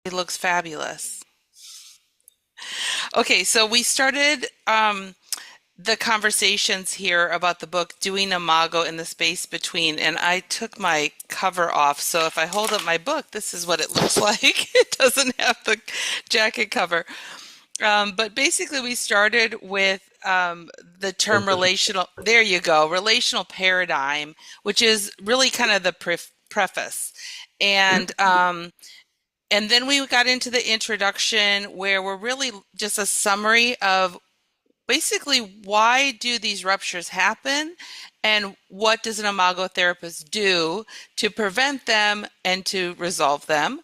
It looks fabulous. Okay, so we started the conversations here about the book Doing Imago in the Space Between, and I took my cover off. So if I hold up my book, this is what it looks like. It doesn't have the jacket cover. But basically, we started with the term relational, there you go, relational paradigm, which is really kind of the preface. And and then we got into the introduction where we're really just a summary of basically why do these ruptures happen and what does an imago therapist do to prevent them and to resolve them,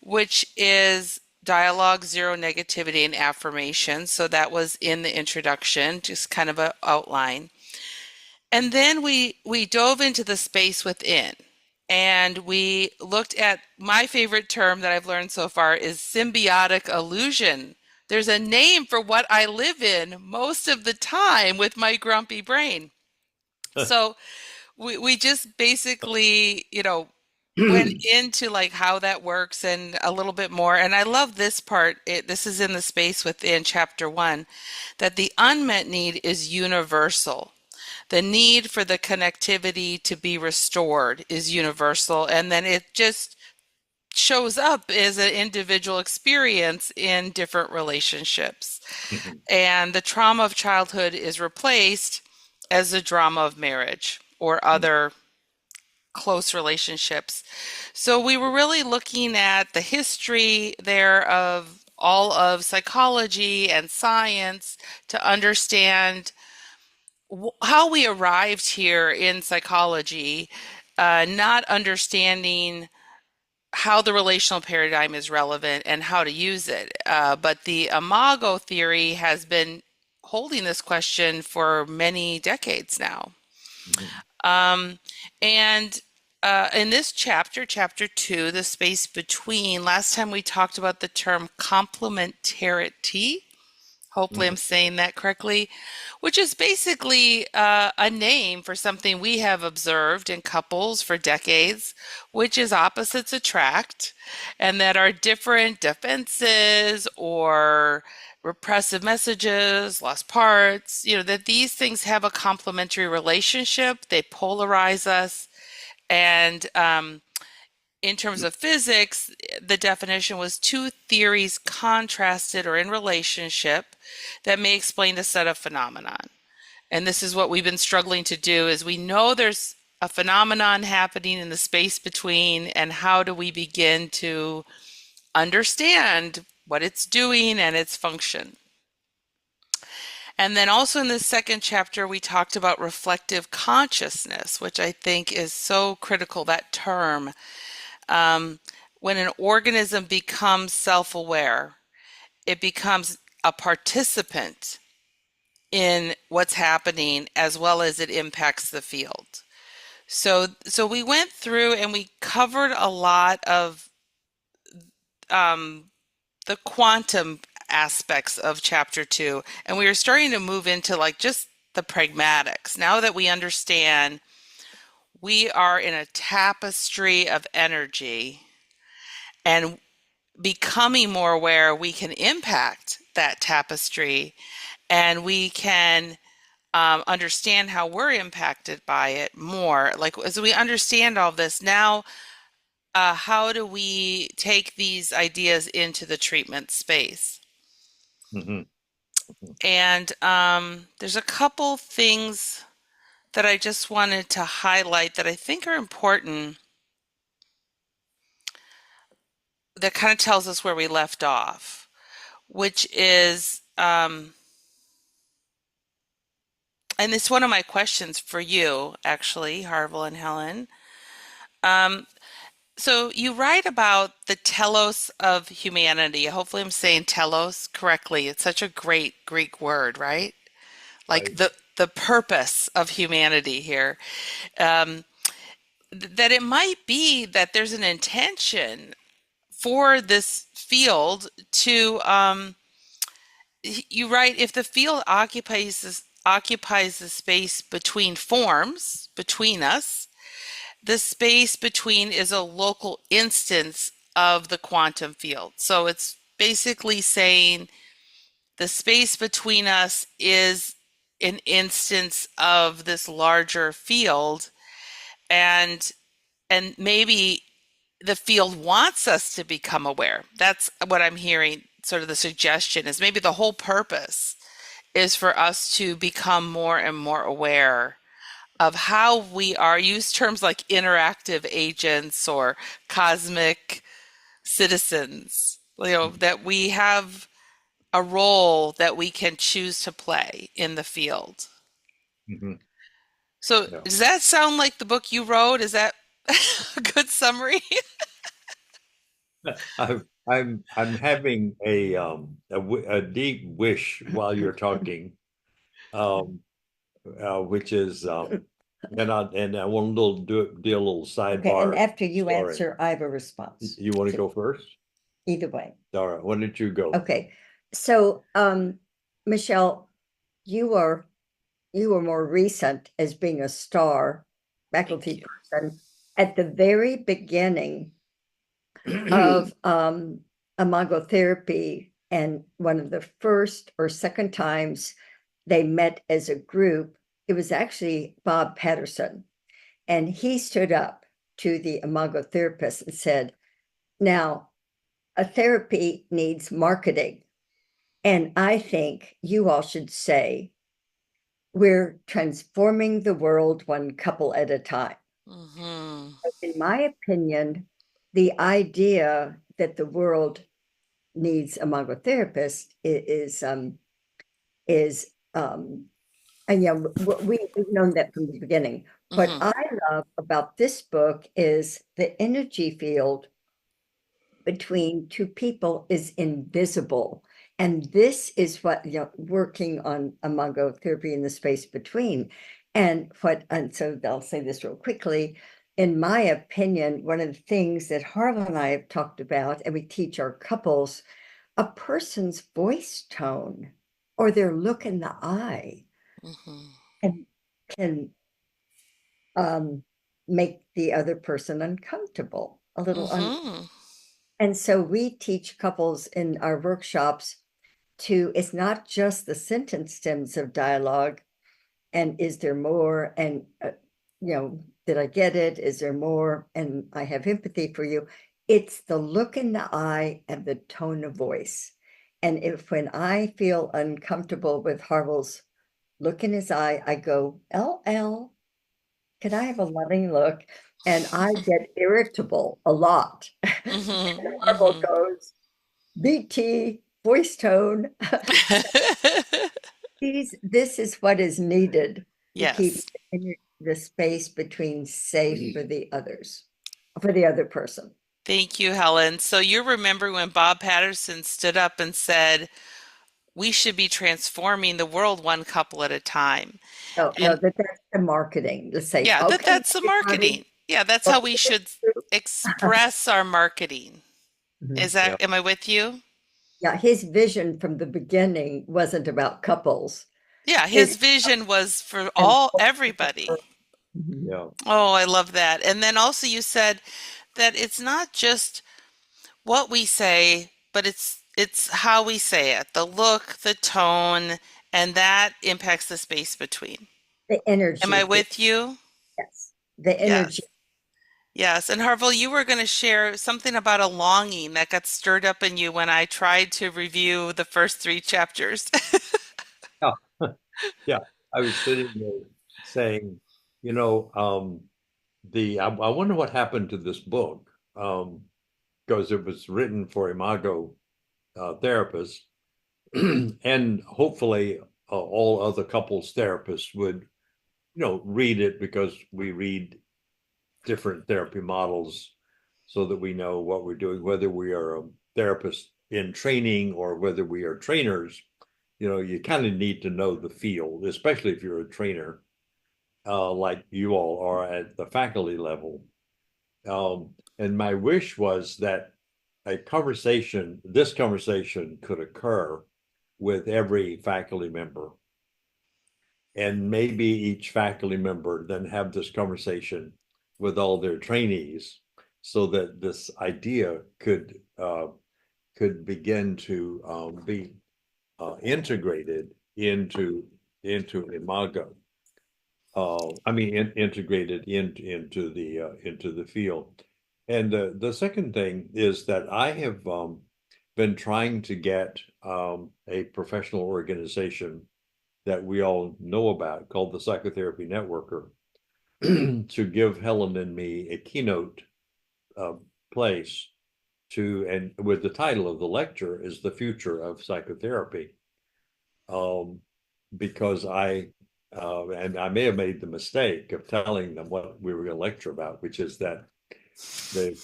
which is dialogue, zero negativity, and affirmation. So that was in the introduction, just kind of an outline. And then we dove into the space within. And we looked at my favorite term that I've learned so far is symbiotic illusion. There's a name for what I live in most of the time with my grumpy brain. So we just basically, went into like how that works and a little bit more. And I love this part. This is in the space within chapter 1, that the unmet need is universal. The need for the connectivity to be restored is universal. And then it just shows up as an individual experience in different relationships. And the trauma of childhood is replaced as the drama of marriage or other close relationships. So we were really looking at the history there of all of psychology and science to understand how we arrived here in psychology, not understanding how the relational paradigm is relevant and how to use it. But the Imago theory has been holding this question for many decades now. Um, and in this chapter, chapter 2, the space between, last time we talked about the term complementarity. Hopefully, I'm saying that correctly, which is basically a name for something we have observed in couples for decades, which is opposites attract, and that our different defenses or repressive messages, lost parts, that these things have a complementary relationship. They polarize us. And in terms of physics, the definition was two theories contrasted or in relationship that may explain a set of phenomenon. And this is what we've been struggling to do is we know there's a phenomenon happening in the space between, and how do we begin to understand what it's doing and its function. And then also in the second chapter, we talked about reflective consciousness, which I think is so critical, that term. When an organism becomes self-aware, it becomes a participant in what's happening as well as it impacts the field. So we went through and we covered a lot of the quantum aspects of chapter 2, and we were starting to move into like just the pragmatics. Now that we understand we are in a tapestry of energy and becoming more aware, we can impact that tapestry and we can understand how we're impacted by it more. Like as we understand all this now, how do we take these ideas into the treatment space? Mhm. And there's a couple things that I just wanted to highlight that I think are important that kind of tells us where we left off, which is, and it's one of my questions for you, actually, Harville and Helen. Um, so you write about the telos of humanity. Hopefully, I'm saying telos correctly. It's such a great Greek word, right? Like Right. the purpose of humanity here. Um, that it might be that there's an intention for this field to you write if the field occupies the space between forms between us, the space between is a local instance of the quantum field. So it's basically saying the space between us is an instance of this larger field, and maybe the field wants us to become aware. That's what I'm hearing. Sort of the suggestion is maybe the whole purpose is for us to become more and more aware of how we are. Use terms like interactive agents or cosmic citizens, that we have a role that we can choose to play in the field. Hmm. So Yeah. does that sound like the book you wrote? Is that a good summary? I'm having a deep wish while you're talking, um, which is and I want to do a little Okay, and sidebar after you story. answer, I have a response. You want to go first? Either way. All right, why don't you go? Okay. So, Michelle, you are you were more recent as being a star Thank faculty you. person at the very beginning of Imago Therapy, and one of the first or second times they met as a group, it was actually Bob Patterson, and he stood up to the Imago therapist and said, "Now, a therapy needs marketing, and I think you all should say we're transforming the world one couple at a time." Hmm. In my opinion, the idea that the world needs a Mongo therapist is and yeah, we've known that from the beginning. What Hmm. I love about this book is the energy field between two people is invisible. And this is what, working on Imago therapy in the space between. And so I'll say this real quickly. In my opinion, one of the things that Harlan and I have talked about, and we teach our couples, a person's voice tone or their look in the eye Hmm. can, can um, make the other person uncomfortable, a little Hmm. And so we teach couples in our workshops to, it's not just the sentence stems of dialogue and is there more? And, did I get it? Is there more? And I have empathy for you. It's the look in the eye and the tone of voice. And if when I feel uncomfortable with Harville's look in his eye, I go, LL, can I have a loving look? And I get irritable a lot. Hmm. Harville Hmm. goes, BT, voice tone. This is what is needed to keep Yes. the space between safe for the others, for the other person. Thank you, Helen. So you remember when Bob Patterson stood up and said, we should be transforming the world one couple at a time. No, no, And that's the marketing to say, yeah, okay, that's the everybody, marketing. Yeah, that's how look we at this should group. express our marketing. Mhm. Is Yeah. that, am I with you? Yeah, his vision from the beginning wasn't about couples. Yeah, his It's vision was for and everybody. Mhm. Yeah. Oh, I love that. And then also you said that it's not just what we say, but it's how we say it, the look, the tone, and that impacts the space between. The Am I energy, with you? yes, the energy. Yes. Yes. And Harville, you were going to share something about a longing that got stirred up in you when I tried to review the first three chapters. Yeah. Yeah. I was sitting there saying, you know, I wonder what happened to this book, because it was written for Imago therapists, and hopefully all other couples therapists would, read it, because we read different therapy models so that we know what we're doing, whether we are a therapist in training or whether we are trainers. You kind of need to know the field, especially if you're a trainer, like you all are at the faculty level. And my wish was that this conversation could occur with every faculty member, and maybe each faculty member then have this conversation with all their trainees, so that this idea could begin to be integrated into Imago. I mean, integrated into the field. And the second thing is that I have been trying to get a professional organization that we all know about called the Psychotherapy Networker to give Helen and me a keynote uh, place to, and with the title of the lecture is The Future of Psychotherapy. Um, because and I may have made the mistake of telling them what we were going to lecture about, which is that the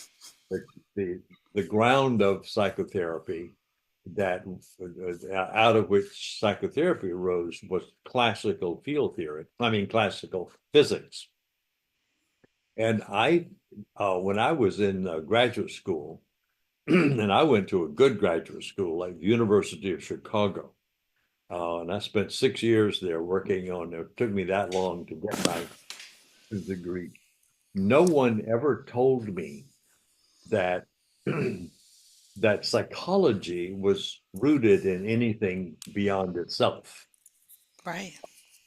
the the, the ground of psychotherapy that out of which psychotherapy arose was classical field theory. I mean, classical physics. And when I was in graduate school, and I went to a good graduate school like the University of Chicago, and I spent 6 years there working on it. It took me that long to get my degree. No one ever told me that that psychology was rooted in anything beyond itself. Right.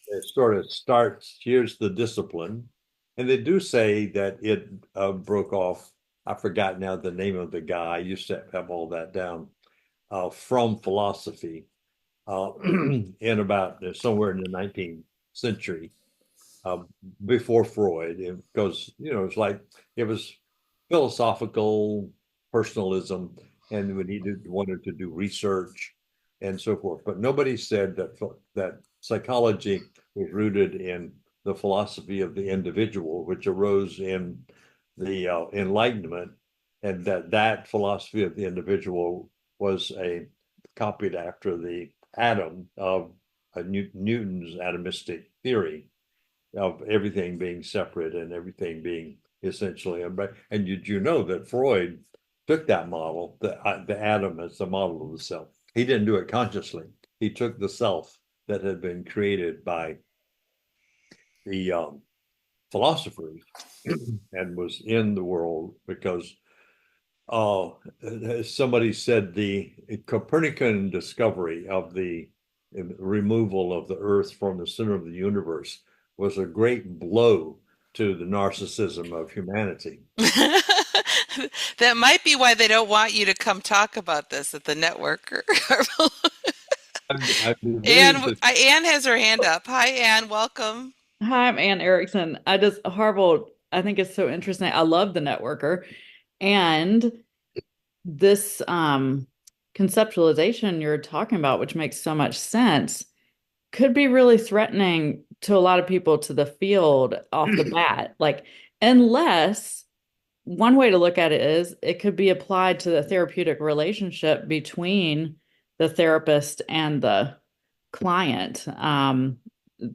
It sort of starts, here's the discipline. And they do say that it broke off. I forgot now the name of the guy. I used to have all that down from philosophy in about somewhere in the 19th century uh, before Freud, because it's like it was philosophical personalism, and we wanted to do research and so forth. But nobody said that psychology was rooted in the philosophy of the individual, which arose in the Enlightenment, and that philosophy of the individual was copied after the atom of Newton's atomistic theory of everything being separate and everything being essentially. And did you know that Freud took that model, the atom as the model of the self? He didn't do it consciously. He took the self that had been created by the philosophers and was in the world because somebody said the Copernican discovery of the removal of the Earth from the center of the universe was a great blow to the narcissism of humanity. That might be why they don't want you to come talk about this at the networker. I'd be willing Anne, to. Anne has her hand up. Hi, Anne. Welcome. Hi, I'm Ann Erickson. Harville, I think it's so interesting. I love the networker. And this conceptualization you're talking about, which makes so much sense, could be really threatening to a lot of people to the field off the bat. Like, unless one way to look at it is it could be applied to the therapeutic relationship between the therapist and the client.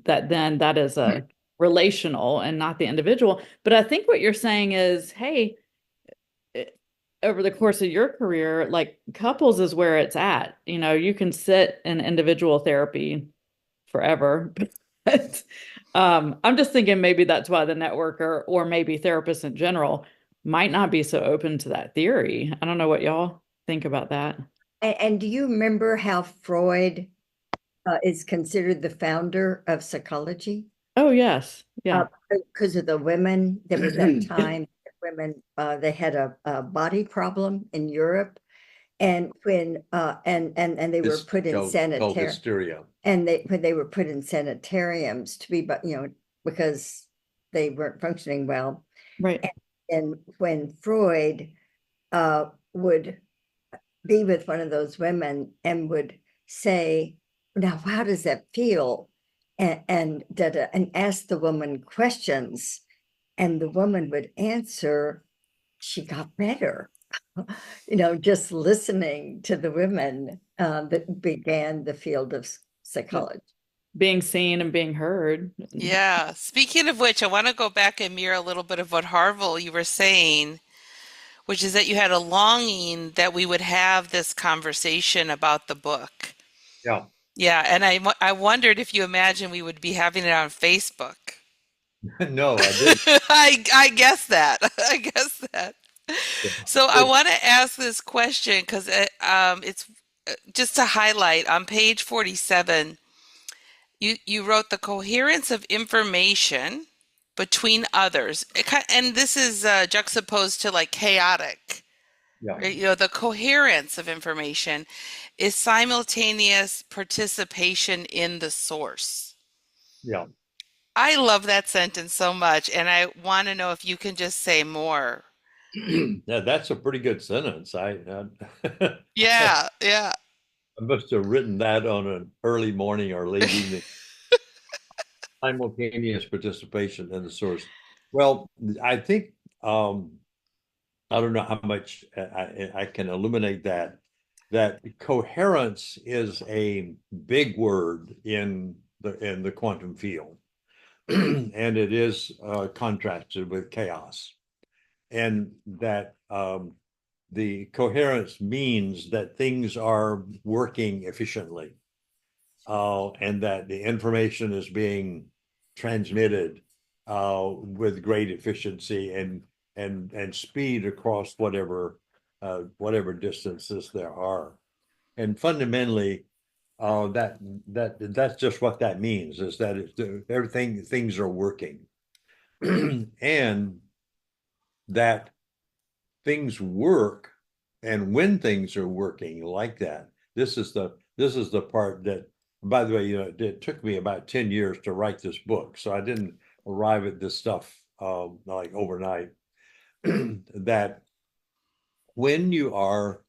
That is a relational and not the individual. But I think what you're saying is, hey, over the course of your career, like couples is where it's at. You can sit in individual therapy forever. But I'm just thinking maybe that's why the networker or maybe therapists in general might not be so open to that theory. I don't know what y'all think about that. And do you remember how Freud is considered the founder of psychology? Oh, yes. Yeah. Because of the women. There was that time women they had a body problem in Europe, and when and they were put in hysteria. And when they were put in sanitariums to be, because they weren't functioning well. Right. And when Freud would be with one of those women and would say, now, how does that feel? And ask the woman questions, and the woman would answer, she got better. Just listening to the women that began the field of psychology. Being seen and being heard. Yeah. Speaking of which, I want to go back and mirror a little bit of what Harville you were saying, which is that you had a longing that we would have this conversation about the book. Yeah. Yeah, and I wondered if you imagine we would be having it on Facebook. No, I didn't. I guess that. I guess that. So I want to ask this question because it's just to highlight on page 47, you wrote the coherence of information between others. And this is juxtaposed to like chaotic, Yeah, right? The coherence of information is simultaneous participation in the source. yeah. I love that sentence so much, and I want to know if you can just say more. Yeah, that's a pretty good sentence. Yeah, yeah. I must have written that on an early morning or late evening. Simultaneous participation in the source. Well, I think I don't know how much I can illuminate that. That coherence is a big word in the quantum field, and it is contrasted with chaos, and that the coherence means that things are working efficiently, and that the information is being transmitted with great efficiency and speed across whatever distances there are. And fundamentally, that's just what that means, is that everything things are working, and that things work, and when things are working like that, this is the part that, by the way, it took me about 10 years to write this book, so I didn't arrive at this stuff like overnight. That when you are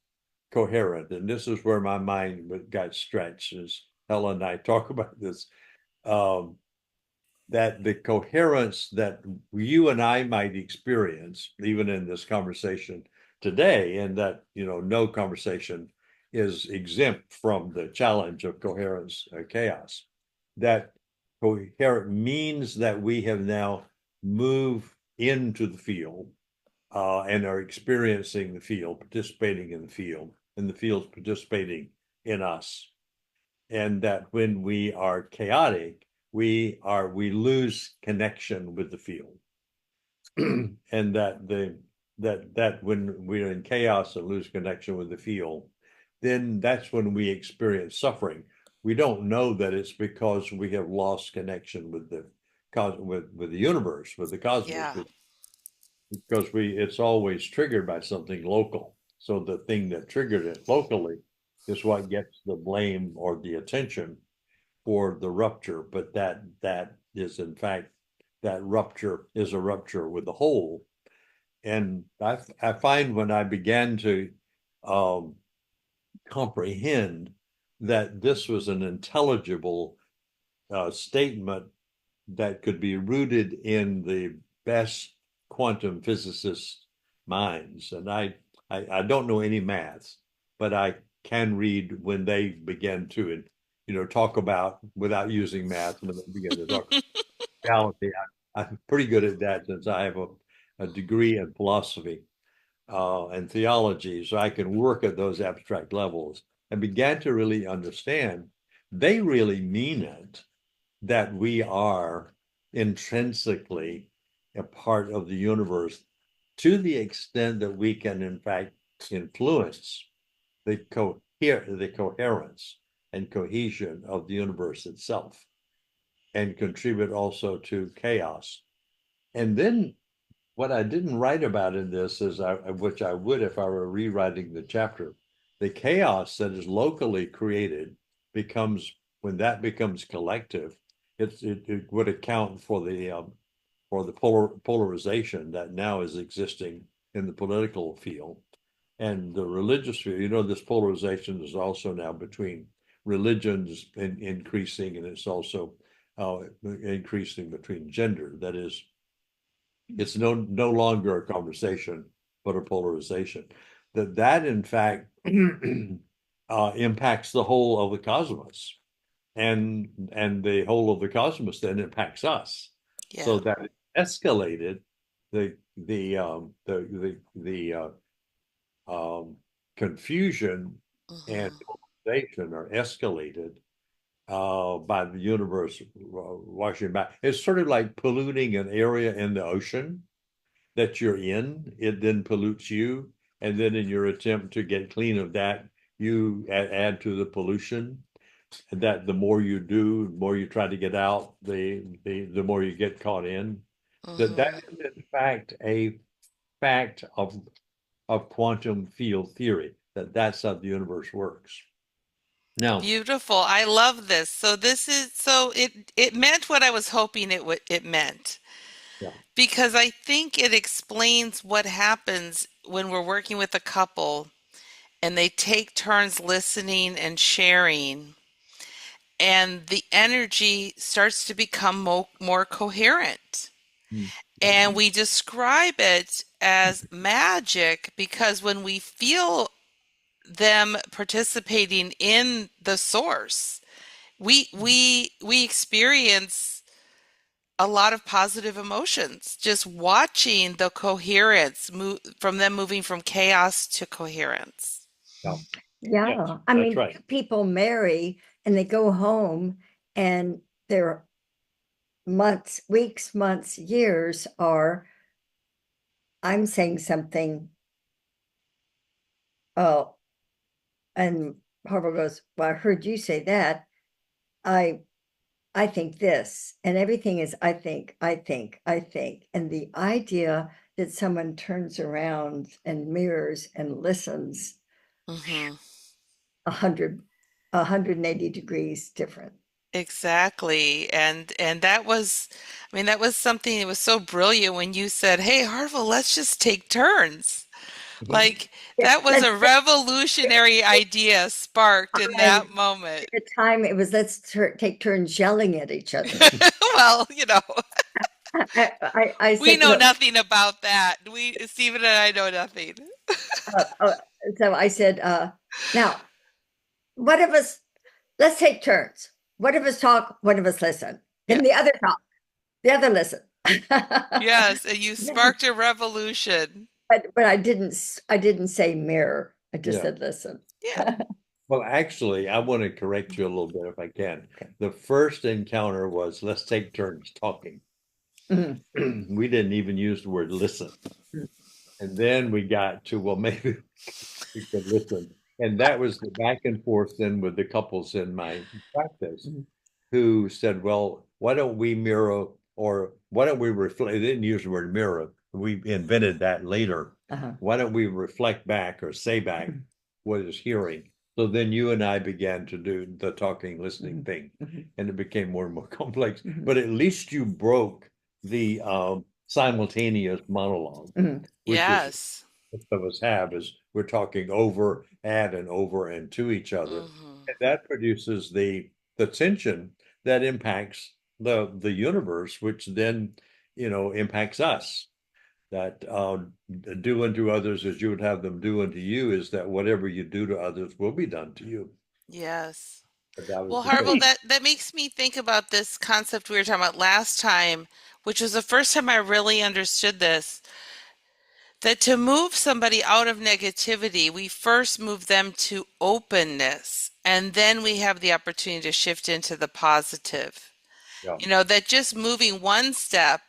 coherent, and this is where my mind got stretched, as Helen and I talk about this, um, that the coherence that you and I might experience, even in this conversation today, and that, no conversation is exempt from the challenge of coherence or chaos. That coherent means that we have now moved into the field and are experiencing the field, participating in the field, and the field's participating in us. And that when we are chaotic, we lose connection with the field. And that when we're in chaos and lose connection with the field, then that's when we experience suffering. We don't know that it's because we have lost connection with the universe, with the cosmos, Yeah. because it's always triggered by something local. So the thing that triggered it locally is what gets the blame or the attention for the rupture. But that is, in fact, that rupture is a rupture with the whole. And I find when I began to um, comprehend that this was an intelligible statement that could be rooted in the best quantum physicists' minds. And I don't know any maths, but I can read when they begin to, talk about, without using math, when they begin to talk reality. I'm pretty good at that, since I have a degree in philosophy and theology, so I can work at those abstract levels, and began to really understand they really mean it, that we are intrinsically a part of the universe, to the extent that we can, in fact, influence the coherence and cohesion of the universe itself, and contribute also to chaos. And then what I didn't write about in this is, which I would if I were rewriting the chapter, the chaos that is locally created becomes, when that becomes collective, it would account for the polarization that now is existing in the political field and the religious field. This polarization is also now between religions increasing, and it's also increasing between gender. That is, it's no longer a conversation, but a polarization. That in fact impacts the whole of the cosmos, and the whole of the cosmos then impacts us. Yeah. So that it escalated the confusion and Hmm. polarization are escalated by the universe washing back. It's sort of like polluting an area in the ocean. that you're in, it then pollutes you. And then in your attempt to get clean of that, you add to the pollution. And that the more you do, the more you try to get out, the more you get caught in. That is in fact a fact of quantum field theory, that's how the universe works. Now, Beautiful. I love this. So this is so it meant what I was hoping it meant. yeah, Because I think it explains what happens when we're working with a couple and they take turns listening and sharing, and the energy starts to become more coherent. mm, And we describe it as magic because when we feel them participating in the source, we experience a lot of positive emotions just watching the coherence move from them moving from chaos to coherence. yeah, Yeah, yes, I that's mean, right. people marry and they go home and their months, weeks, months, years are, I'm saying something, oh, and Harville goes, well, I heard you say that. I I think this, and everything is I think, I think, I think. And the idea that someone turns around and mirrors and listens Hmm. 100, 180 degrees different. Exactly. And that was, I mean, that was something that was so brilliant when you said, "Hey, Harville, let's just take turns." Like Yeah, that was let's a revolutionary idea sparked in time, that moment. at the time it was let's take turns yelling at each other. Well, I we said, know look, nothing about that. Stephen and I know nothing. uh, uh, so I said, now, one of us, let's take turns. One of us talk, one of us listen. Yeah. Then the other talk, the other listen. Yes, and you sparked a revolution. But I didn't say mirror. I just Yeah. said listen. Yeah. Well, actually, I want to correct you a little bit if I can. The first encounter was let's take turns talking. Mhm. We didn't even use the word listen. And then we got to, well, maybe we could listen. And that was the back and forth then with the couples in my practice Mhm. who said, well, why don't we mirror or why don't we reflect? They didn't use the word mirror. We invented that later. Uh-huh. Why don't we reflect back or say back what is hearing? So then you and I began to do the talking, listening Mhm. thing, Mhm. and it became more and more complex. Mhm. But at least you broke the simultaneous monologue, Mhm. which is Yes. most of us have, is we're talking over, at, and over, and to each other, Hmm. and that produces the tension that impacts the universe, which then impacts us. That do unto others as you would have them do unto you is that whatever you do to others will be done to you. Yes. But that was Well, the Harville, case. that makes me think about this concept we were talking about last time, which was the first time I really understood this, that to move somebody out of negativity, we first move them to openness, and then we have the opportunity to shift into the positive. Yeah, That just moving one step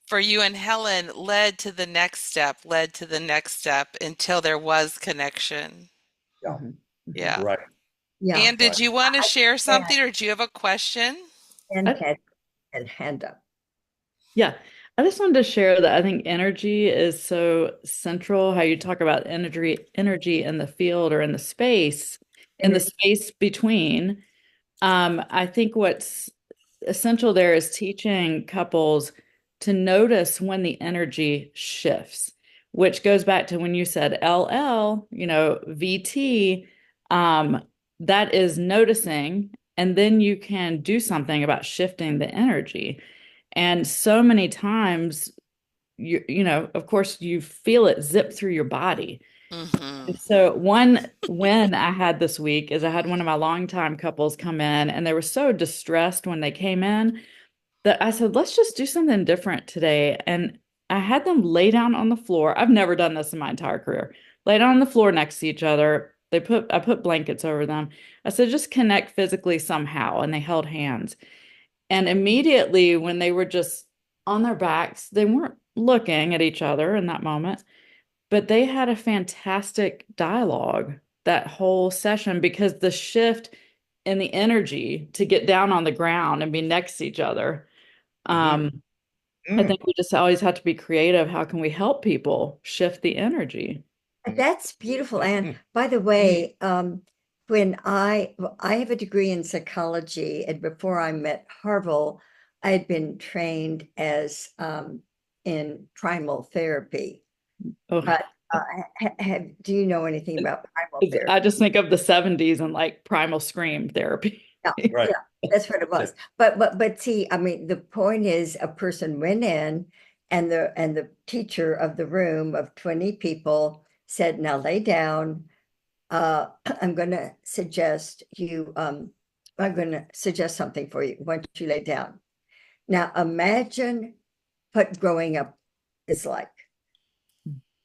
for you and Helen led to the next step, led to the next step until there was connection. yeah, Mhm. Mhm. Yeah. right, Yeah. Anne, right. did you want to share Yeah. something or do you have a question? And I, had hand up. yeah, I just wanted to share that I think energy is so central. How you talk about energy in the field or in the Energy. space between. I think what's essential there is teaching couples to notice when the energy shifts, which goes back to when you said LL, VT, that is noticing, and then you can do something about shifting the energy. And so many times, of course, you feel it zip through your body. Mm-hmm. So one win I had this week is I had one of my longtime couples come in and they were so distressed when they came in that I said, let's just do something different today. And I had them lay down on the floor. I've never done this in my entire career. Lay down on the floor next to each other. I put blankets over them. I said, just connect physically somehow. And they held hands. And immediately when they were just on their backs, they weren't looking at each other in that moment, but they had a fantastic dialogue that whole session because the shift in the energy to get down on the ground and be next to each other. I think we just always have to be creative. How can we help people shift the energy? That's beautiful. And by the way, when I have a degree in psychology, and before I met Harville, I had been trained as in primal therapy. Oh, But do you know anything about primal therapy? I just think of the 70s and like primal scream therapy. Yeah, Right. yeah, that's what it was. But see, I mean, the point is a person went in and the teacher of the room of 20 people said, now lay down. I'm gonna suggest something for you. Why don't you lay down? Now imagine what growing up is like.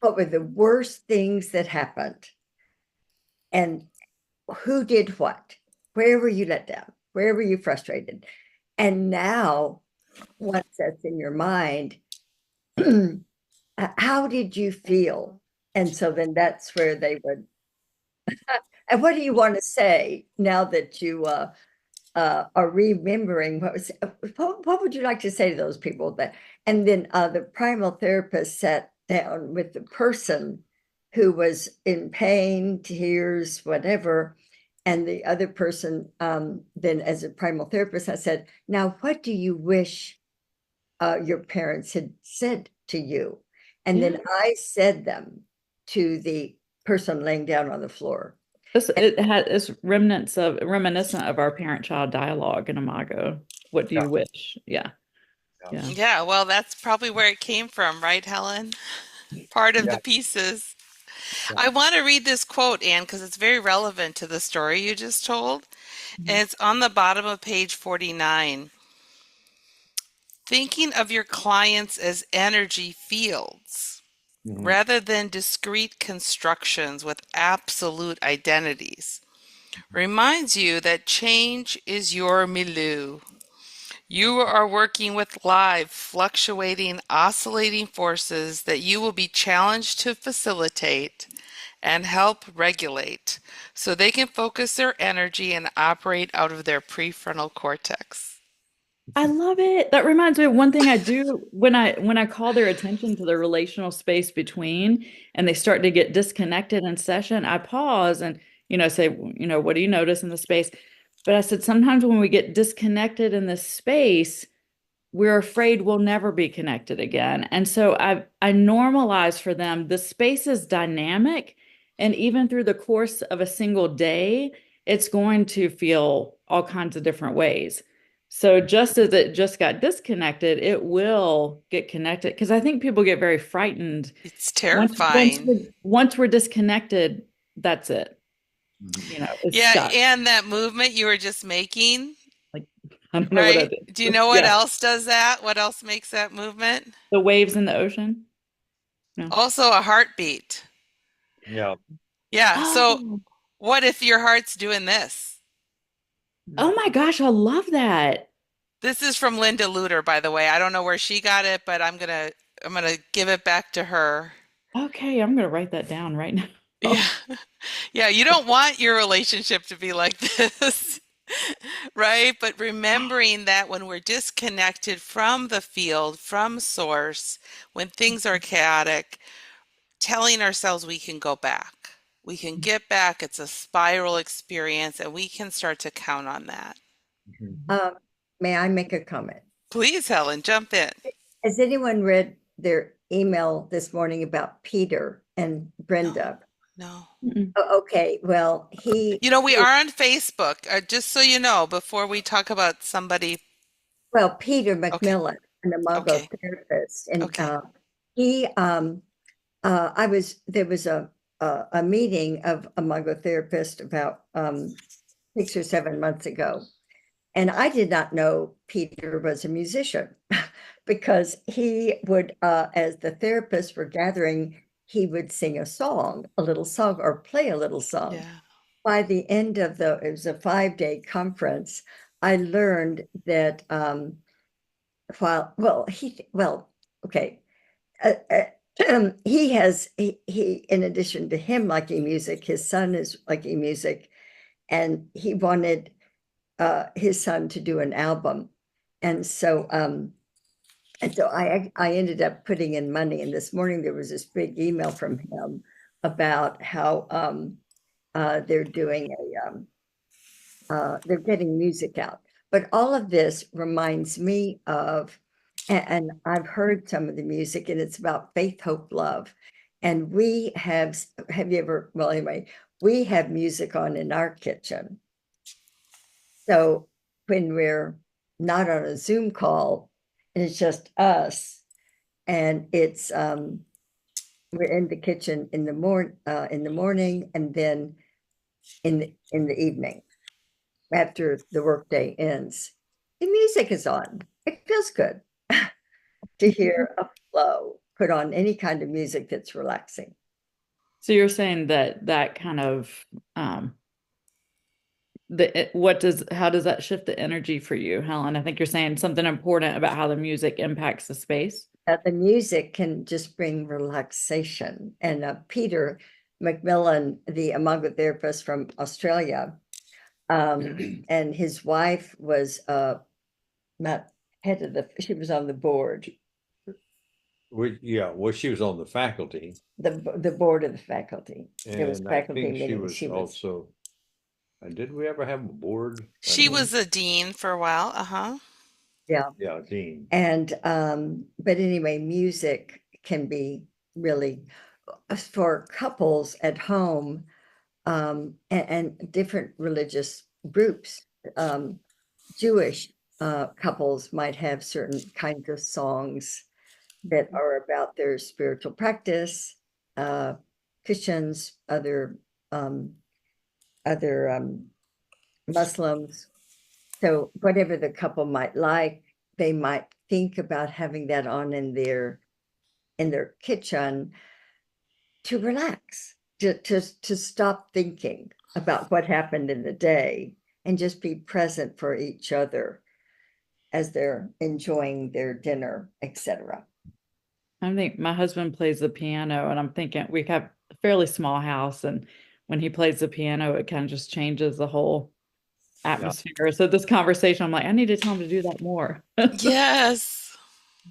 What were the worst things that happened? And who did what? Where were you let down? Where were you frustrated? And now, once that's in your mind, how did you feel? And so then that's where they would. And what do you want to say now that you are remembering what would you like to say to those people that? And then the primal therapist sat down with the person who was in pain, tears, whatever. And the other person, then as a primal therapist, I said, now, what do you wish your parents had said to you? And then I said them to the person laying down on the floor. It's reminiscent of our parent-child dialogue in Imago. What do you wish? Yeah. Yeah, well, that's probably where it came from, right, Helen? Part of the pieces. I want to read this quote, Anne, because it's very relevant to the story you just told. And it's on the bottom of page 49. Thinking of your clients as energy fields rather than discrete constructions with absolute identities reminds you that change is your milieu. You are working with live, fluctuating, oscillating forces that you will be challenged to facilitate and help regulate so they can focus their energy and operate out of their prefrontal cortex. I love it. That reminds me of one thing I do when I call their attention to the relational space between and they start to get disconnected in session, I pause and, say, what do you notice in the space? But I said, sometimes when we get disconnected in this space, we're afraid we'll never be connected again. And so I normalize for them the space is dynamic. And even through the course of a single day, it's going to feel all kinds of different ways. So just as it just got disconnected, it will get connected. Because I think people get very frightened. It's terrifying. Once we're disconnected, that's it. It's Yeah, stuck. and that movement you were just making, Like, I don't know what I right? did. Do you know what else does that? What else makes that movement? The waves in the ocean? No. Also a heartbeat. Yeah. Yeah, so Oh. what if your heart's doing this? Oh my gosh, I love that. This is from Linda Luter, by the way. I don't know where she got it, but I'm gonna give it back to her. Okay, I'm gonna write that down right now. Yeah. Yeah, you don't want your relationship to be like this, right? But remembering that when we're disconnected from the field, from source, when things are chaotic, telling ourselves we can go back. We can get back. It's a spiral experience, and we can start to count on that. May I make a comment? Please, Helen, jump in. Has anyone read their email this morning about Peter and Brenda? No. Okay, well, we are on Facebook, just so you know, before we talk about somebody. Well, Peter McMillan, an Imago therapist, and he, there was a meeting of Imago therapists about 6 or 7 months ago, and I did not know Peter was a musician because he would, as the therapists were gathering, he would sing a little song, or play a little song. Yeah. By the end of it was a 5-day conference, I learned that okay, he in addition to him liking music, his son is liking music, and he wanted his son to do an album. And so I ended up putting in money, and this morning there was this big email from him about how they're doing they're getting music out. But all of this reminds me of, and I've heard some of the music, and it's about faith, hope, love. And we have you ever, well, anyway, we have music on in our kitchen. So when we're not on a Zoom call, and it's just us, and it's we're in the kitchen in the morning, and then in the evening after the workday ends, the music is on. It feels good to hear a flow, put on any kind of music that's relaxing. So you're saying that kind of how does that shift the energy for you, Helen? I think you're saying something important about how the music impacts the space. The music can just bring relaxation. And Peter Macmillan, the Imago therapist from Australia, and his wife was not head of she was on the board, Well, she was on the faculty, the board of the faculty. There was and I faculty think she meetings. was She was also. And did we ever have a board? I She don't was know. a dean for a while. yeah. Yeah, dean. And but anyway, music can be really for couples at home, and different religious groups. Jewish couples might have certain kinds of songs that are about their spiritual practice. Christians, other Muslims. So whatever the couple might like, they might think about having that on in their kitchen to relax, to stop thinking about what happened in the day and just be present for each other as they're enjoying their dinner, etc. I think my husband plays the piano, and I'm thinking we have a fairly small house, and when he plays the piano, it kind of just changes the whole atmosphere. So this conversation, I'm like, I need to tell him to do that more. Yes.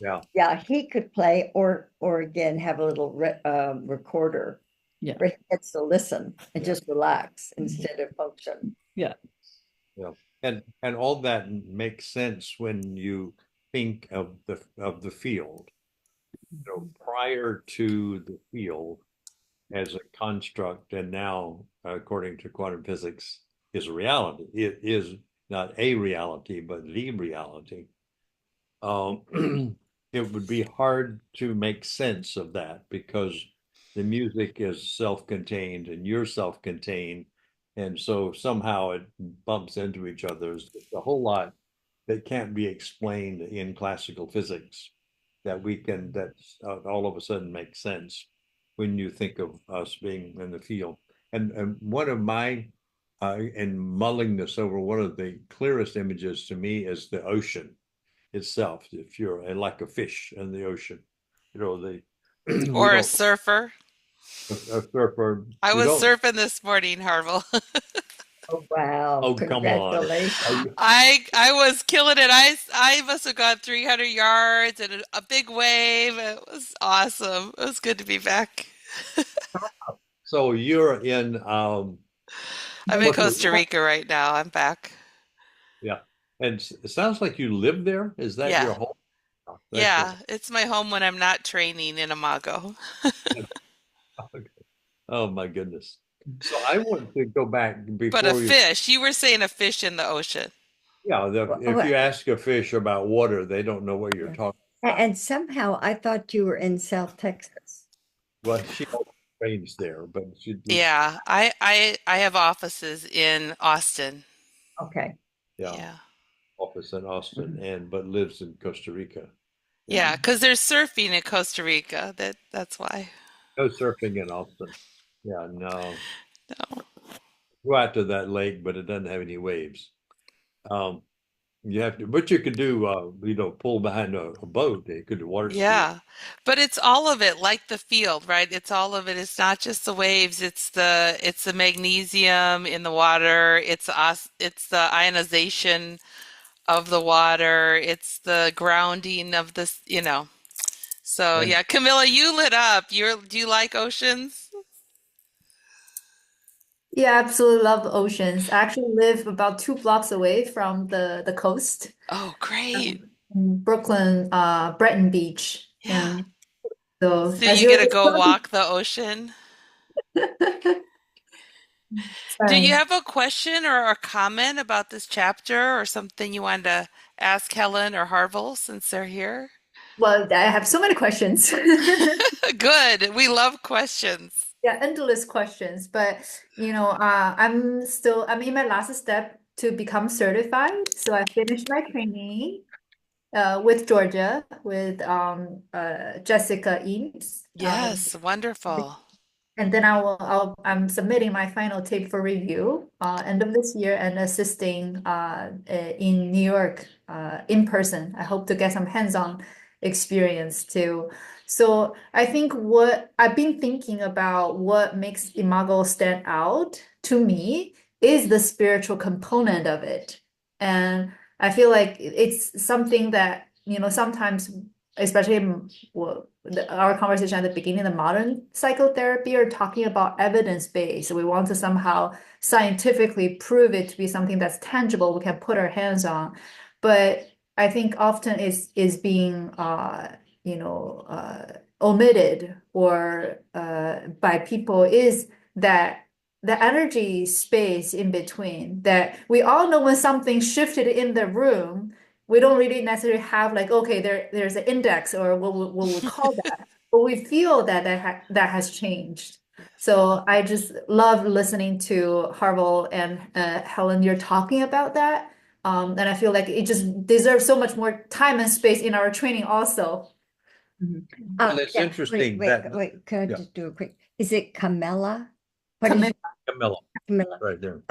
Yeah. Yeah, he could play, or again have a little recorder Yeah. where he gets to listen and Yeah. just relax instead of function. Yeah. Yeah. And all that makes sense when you think of the field. Prior to the field as a construct, and now, according to quantum physics, is a reality. It is not a reality, but the reality. It would be hard to make sense of that because the music is self-contained and you're self-contained. And so somehow it bumps into each other. There's a whole lot that can't be explained in classical physics that all of a sudden makes sense when you think of us being in the field. And one of my in mulling this over, one of the clearest images to me is the ocean itself. If you're like a fish in the ocean, they we Or a don't surfer. a surfer. I We was don't. surfing this morning, Harville. Oh, wow. Oh, come on. Congratulations. I was killing it. I must have gone 300 yards and a big wave. It was awesome. It was good to be back. So you're in I'm in Costa Costa Rica? Rica right now. I'm back. Yeah. And it sounds like you live there. Is that your Yeah. home? That's your Yeah. It's my home when I'm not training in Imago. Oh my goodness. So I want to go back But a before you. fish. You were saying a fish in the ocean. Yeah, if you ask a fish about water, they don't know what you're talking. And somehow I thought you were in South Texas. Well, she trains there, but she Yeah. I have offices in Austin. Okay. yeah, Yeah. office in Austin but lives in Costa Rica. Yeah, because there's surfing in Costa Rica. That's why. No surfing in Austin. Yeah, no. No. Go out to that lake, but it doesn't have any waves. Um, You have to, but you could do, pull behind a boat. You could do water skiing. Yeah. But it's all of it, like the field, right? It's all of it. It's not just the waves, it's the magnesium in the water, it's the ionization of the water, it's the grounding of this. So And yeah, Camilla, you lit up. Do you like oceans? Yeah, I absolutely love oceans. I actually live about 2 blocks away from the coast, Oh, great. in Brooklyn, Brighton Beach. Yeah. And so So as you you're get to go walk the ocean. Do you sorry. have a question or a comment about this chapter or something you wanted to ask Helen or Harville since they're here? Well, I have so many questions. Good. We love questions. Yeah, endless questions. But I'm in my last step to become certified. So I finished my training with Georgia with Jessica Eames. Yes, wonderful. And then I'm submitting my final tape for review end of this year and assisting in New York in person. I hope to get some hands-on experience too. So I think what I've been thinking about what makes Imago stand out to me is the spiritual component of it. And I feel like it's something that, sometimes, especially our conversation at the beginning, the modern psychotherapy are talking about evidence-based. We want to somehow scientifically prove it to be something that's tangible, we can put our hands on. But I think often is being omitted or by people is that the energy space in between, that we all know when something shifted in the room, we don't really necessarily have like, okay, there's an index or what we call that, but we feel that has changed. Yes. So I just love listening to Harville and Helen, you're talking about that. And I feel like it just deserves so much more time and space in our training also. Mhm. Well, it's Yeah, interesting wait, that wait, can I yeah, just do a quick, is it Camilla? What is Camilla. Camilla, Camilla? right there.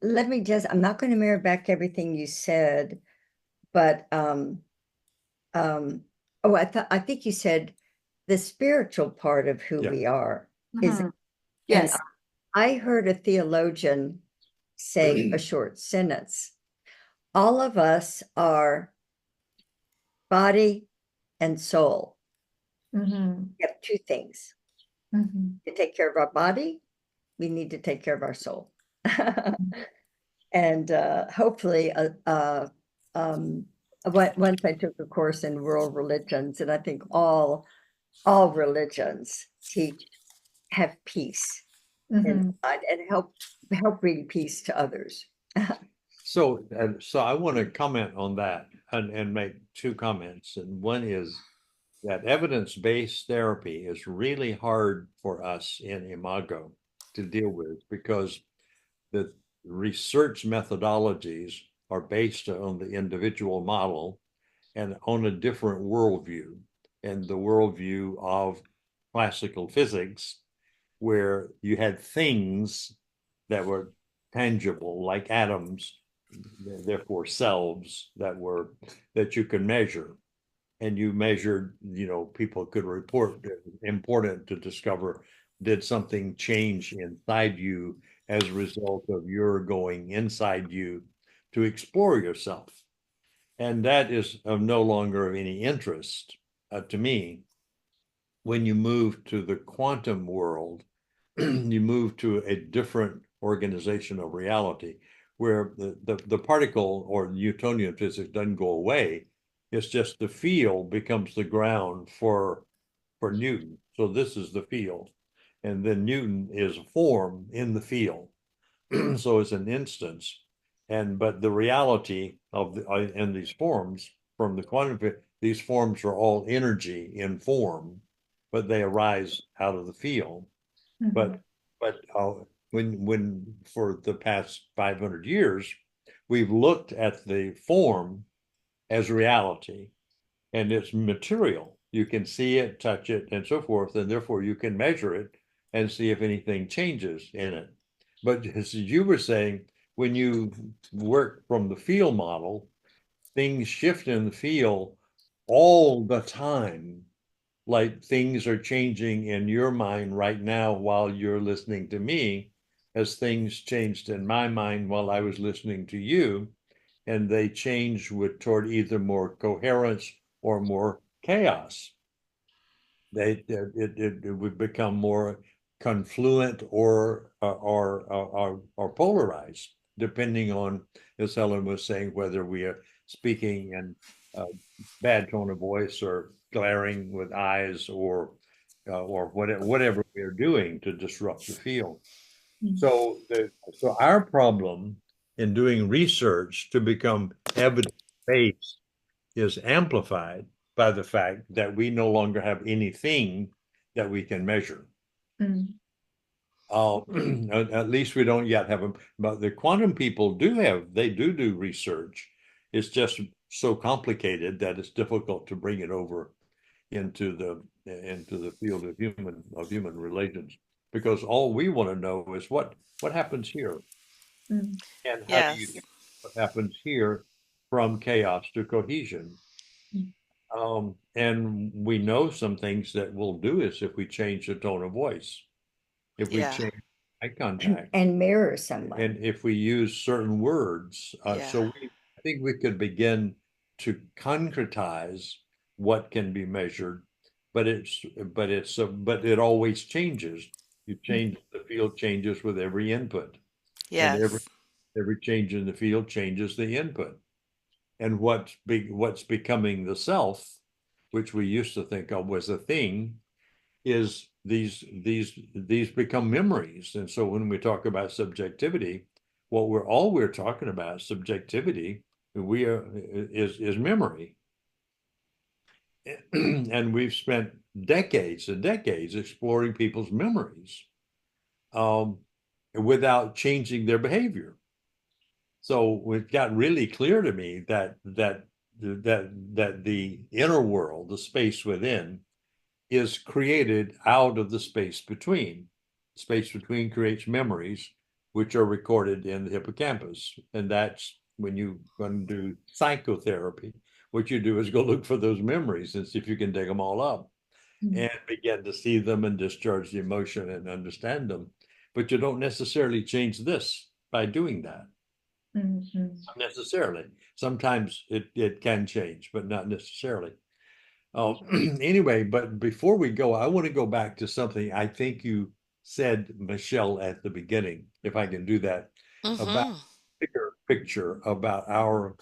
Let me just, I'm not going to mirror back everything you said, but oh, I think you said the spiritual part of who Yeah. we are is, Mhm. and Yes. I heard a theologian say a short sentence. All of us are body and soul. Mhm. We have two things. Mhm. To take care of our body, we need to take care of our soul. And hopefully, once I took a course in world religions, and I think all religions teach have peace Mhm. inside and help bring peace to others. So I want to comment on that and make two comments. And one is that evidence-based therapy is really hard for us in Imago to deal with because the research methodologies are based on the individual model and on a different worldview, and the worldview of classical physics, where you had things that were tangible, like atoms, therefore selves that you can measure. And you measured, people could report important to discover, did something change inside you as a result of your going inside you to explore yourself? And that is of no longer of any interest to me. When you move to the quantum world, you move to a different organization of reality where the particle or Newtonian physics doesn't go away. It's just the field becomes the ground for Newton. So this is the field. And then Newton is a form in the field. So it's an instance. But the reality of in these forms from the quantum, these forms are all energy in form, but they arise out of the field. Mhm. But when for the past 500 years, we've looked at the form as reality, and it's material. You can see it, touch it, and so forth, and therefore you can measure it and see if anything changes in it. But as you were saying, when you work from the field model, things shift in the field all the time. Like things are changing in your mind right now while you're listening to me, as things changed in my mind while I was listening to you, and they change toward either more coherence or more chaos. It would become more confluent or polarized, depending on, as Helen was saying, whether we are speaking in bad tone of voice or glaring with eyes or whatever we are doing to disrupt the field. So our problem in doing research to become evidence-based is amplified by the fact that we no longer have anything that we can measure. At least we don't yet have them, but the quantum people they do research. It's just so complicated that it's difficult to bring it over into the field of human relations, because all we want to know is what happens here, and how do you Yes. get what happens here from chaos to cohesion. And we know some things that we'll do is if we change the tone of voice, if we Yeah. change eye contact, And mirror someone. and if we use certain words. Yeah. So I think we could begin to concretize what can be measured, but it always changes. You change, the field changes with every input, and Yes. every change in the field changes the input. And what's becoming the self, which we used to think of was a thing, is these become memories. And so when we talk about subjectivity, we're talking about subjectivity. Is memory. And we've spent decades and decades exploring people's memories without changing their behavior. So it got really clear to me that the inner world, the space within, is created out of the space between. Space between creates memories, which are recorded in the hippocampus. And that's when you going to do psychotherapy. What you do is go look for those memories and see if you can dig them all up and begin to see them and discharge the emotion and understand them. But you don't necessarily change this by doing that. Not necessarily. Sometimes it can change, but not necessarily. Anyway, but before we go, I want to go back to something I think you said, Michelle, at the beginning, if I can do that, about Mm-hmm. bigger picture about our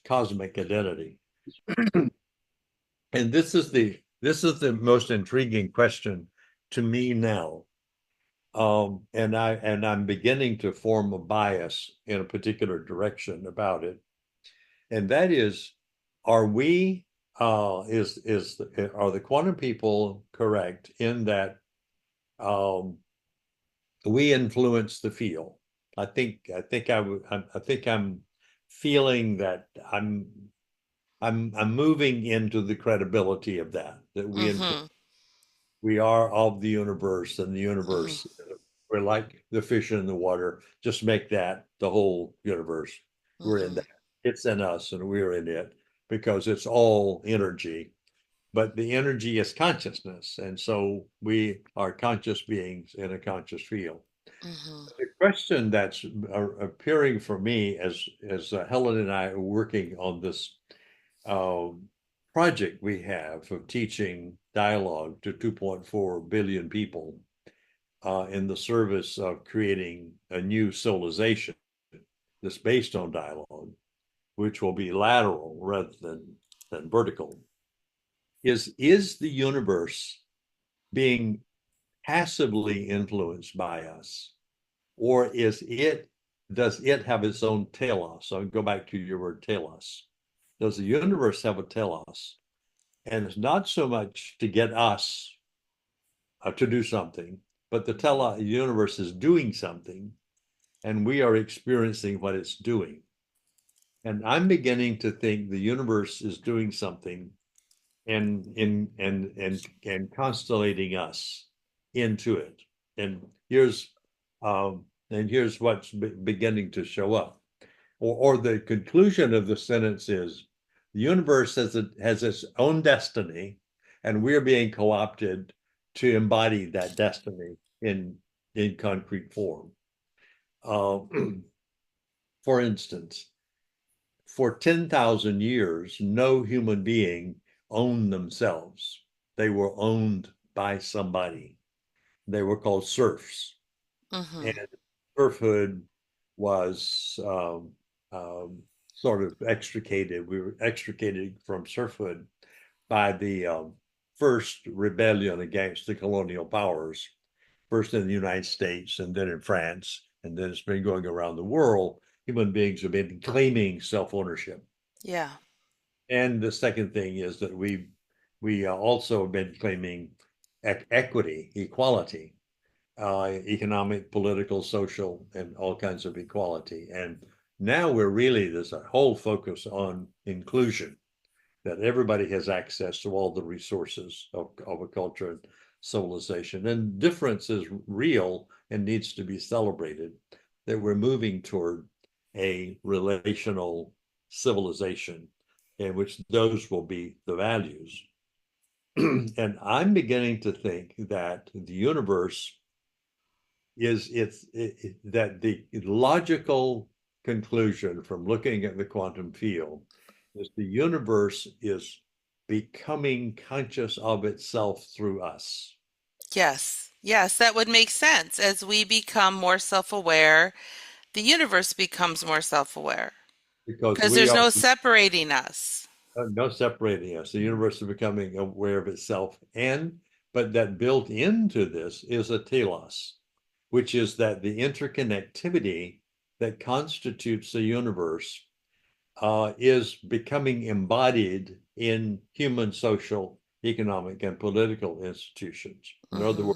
cosmic identity. And this is the most intriguing question to me now. And I'm beginning to form a bias in a particular direction about it. And that is, are we are the quantum people correct in that we influence the field? I think I'm feeling that I'm moving into the credibility of that Mm-hmm. we are of the universe, and the Mm-hmm. universe, we're like the fish in the water. Just make that the whole universe. We're in Mm-hmm. that. It's in us and we're in it, because it's all energy. But the energy is consciousness. And so we are conscious beings in a conscious field. Mm-hmm. The question that's appearing for me as Helen and I are working on this project we have of teaching dialogue to 2.4 billion people in the service of creating a new civilization that's based on dialogue, which will be lateral rather than vertical. Is the universe being passively influenced by us, or does it have its own telos? So I'll go back to your word telos. Does the universe have a telos? And it's not so much to get us to do something, but the universe is doing something, and we are experiencing what it's doing. And I'm beginning to think the universe is doing something and constellating us into it. And here's what's beginning to show up. Or the conclusion of the sentence is, The universe has its own destiny, and we're being co-opted to embody that destiny in concrete form. For instance, for 10,000 years, no human being owned themselves. They were owned by somebody. They were called serfs. Mm-hmm. And serfhood was sort of extricated. We were extricated from serfhood by the first rebellion against the colonial powers, first in the United States and then in France, and then it's been going around the world. Human beings have been claiming self-ownership. Yeah. And the second thing is that we also have been claiming equity, equality, economic, political, social, and all kinds of equality. And now there's a whole focus on inclusion, that everybody has access to all the resources of a culture and civilization. And difference is real and needs to be celebrated, that we're moving toward a relational civilization in which those will be the values. And I'm beginning to think that the universe that the logical conclusion from looking at the quantum field is the universe is becoming conscious of itself through us. Yes. Yes, that would make sense. As we become more self-aware, the universe becomes more self-aware Because because we there's are no separating us. no separating us. The universe is becoming aware of itself. But that built into this is a telos, which is that the interconnectivity that constitutes the universe is becoming embodied in human, social, economic, and political institutions. In other Mm-hmm.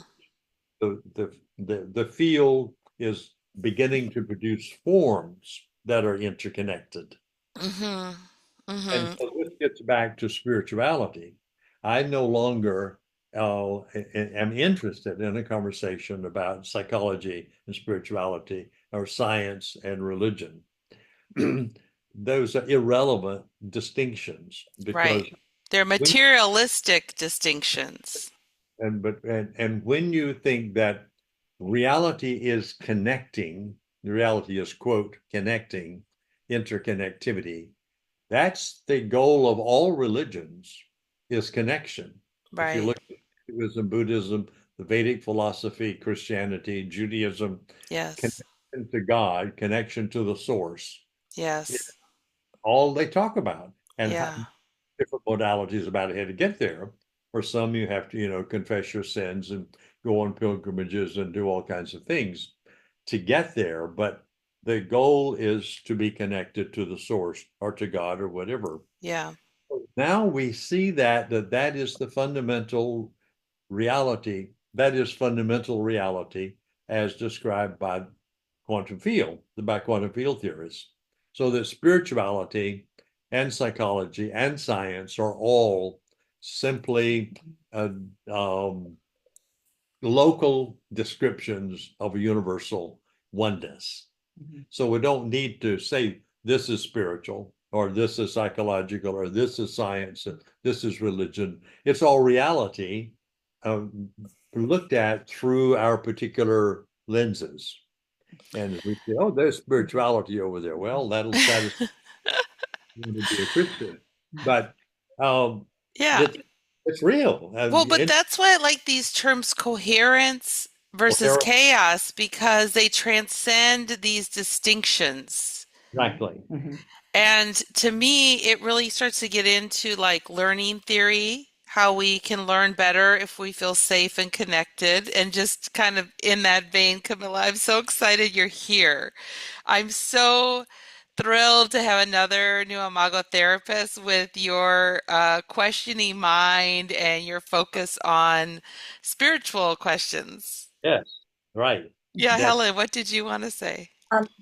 words, the field is beginning to produce forms that are interconnected. Mm-hmm. And Mm-hmm. so this gets back to spirituality. I no longer am interested in a conversation about psychology and spirituality or science and religion. Those are irrelevant distinctions because Right. They're when materialistic distinctions. and when you think that reality is connecting, the reality is quote connecting, interconnectivity. That's the goal of all religions, is connection. If you Right. look at Hinduism, Buddhism, the Vedic philosophy, Christianity, Judaism, Yes. connection to God, connection to the source, it's Yes. all they talk about. And Yeah. different modalities about how to get there. For some, you have to, confess your sins and go on pilgrimages and do all kinds of things to get there. But the goal is to be connected to the source or to God or whatever. Yeah. Now we see that is the fundamental reality. That is fundamental reality as described by quantum field theorists. So that spirituality and psychology and science are all simply local descriptions of a universal oneness. So we don't need to say this is spiritual or this is psychological or this is science and this is religion. It's all reality looked at through our particular lenses. And we say, oh, there's spirituality over there. Well, that'll satisfy you to be a Christian. But Yeah. it's it's real. Well, but that's why I like these terms coherence versus chaos because they transcend these distinctions. Exactly. And to me, it really starts to get into like learning theory, how we can learn better if we feel safe and connected. And just kind of in that vein, Camilla, I'm so excited you're here. I'm so thrilled to have another new Imago therapist with your questioning mind and your focus on spiritual questions. Yes, right. Yeah, That's Helen, what did you want to say?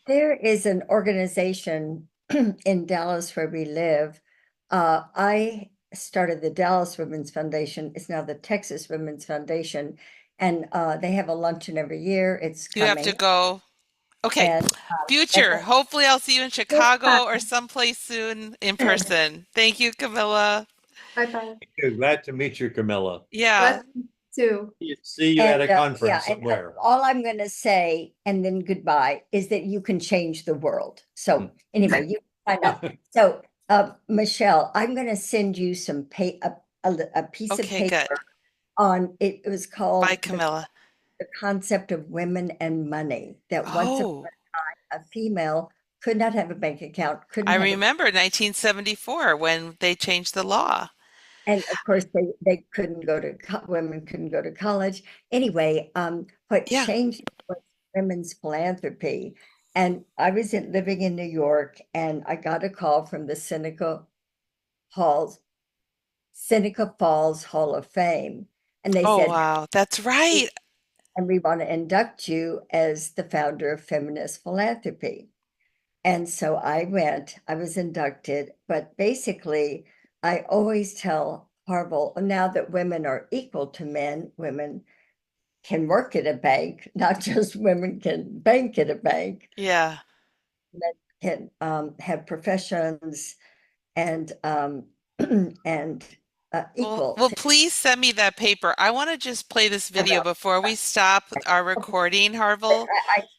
There is an organization in Dallas where we live. I started the Dallas Women's Foundation. It's now the Texas Women's Foundation, and they have a luncheon every year. It's You have to coming. go. Okay. And Future. and Hopefully I'll see you in this Chicago time, or someplace soon in person. Thank you, Camilla. Bye-bye. Glad to meet you, Camilla. Yeah. Glad to. See you at a yeah, conference and somewhere. all I'm going to say, and then goodbye, is that you can change the world. So anyway, you sign up. So Michelle, I'm going to send you some a piece of Okay, good. paper on it. It was Bye, called Camilla. the concept of women and money. That once Oh, a female could not have a bank account, I couldn't have a, remember 1974 when they changed the law. and of course they couldn't go to women couldn't go to college anyway. What Yeah. changed was women's philanthropy, and I was living in New York, and I got a call from the Halls Seneca Falls Hall of Fame, and they Oh, said, wow. That's right. and we want to induct you as the founder of feminist philanthropy. And so I went, I was inducted, but basically, I always tell Harville, now that women are equal to men, women can work at a bank, not just women can bank at a bank, Yeah. men can have professions and and equal. Well, please send me that paper. I want to just play this video before we stop our recording, Harville.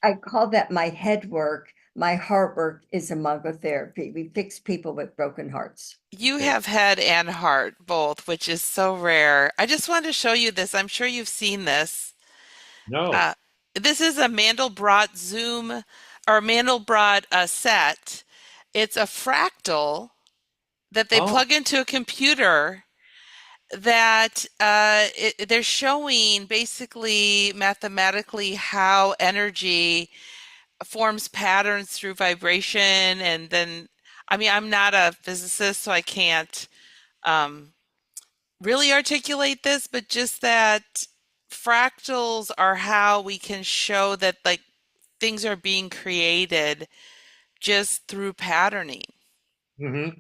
I call that my head work. My heart work is Imago Therapy. We fix people with broken hearts. You have head and heart both, which is so rare. I just wanted to show you this. I'm sure you've seen this. No. This is a Mandelbrot Zoom or Mandelbrot set. It's a fractal that they plug into a computer that they're showing basically mathematically how energy forms patterns through vibration. And then, I mean, I'm not a physicist, so I can't really articulate this, but just that fractals are how we can show that like things are being created just through patterning, Mm-hmm.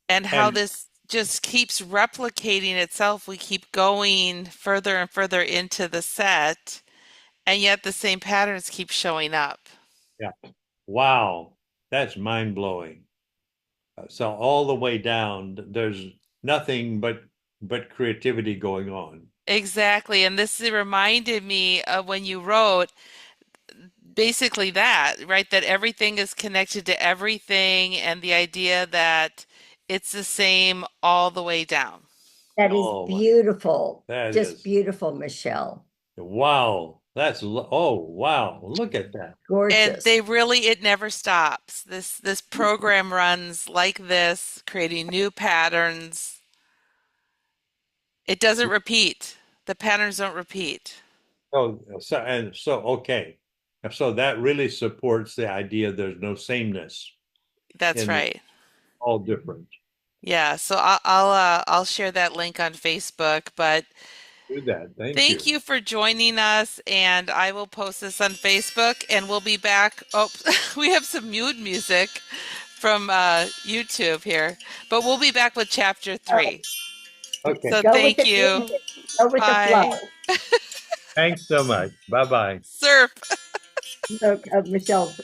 and how And this just keeps replicating itself. We keep going further and further into the set, and yet the same patterns keep showing up. yeah, wow, that's mind blowing. So all the way down, there's nothing but creativity going on. Exactly. And this reminded me of when you wrote basically that, right? That everything is connected to everything, and the idea that it's the same all the way down. That is Oh, beautiful. that Just is beautiful, Michelle. wow. Oh wow, look at that. And Gorgeous. they really, it never stops. This program runs like this, creating new patterns. It doesn't repeat. The patterns don't repeat. So okay. So that really supports the idea there's no sameness That's in right. all different. Yeah, so I'll share that link on Facebook, but Do that. Thank thank you. you for joining us, and I will post this on Facebook, and we'll be back. Oh, we have some mood music from YouTube here, but we'll be back with chapter All right. 3. Okay. So Go with thank the you. music. Go with the Bye. flow. Thanks so much. Bye-bye. Surf. Look, Michelle's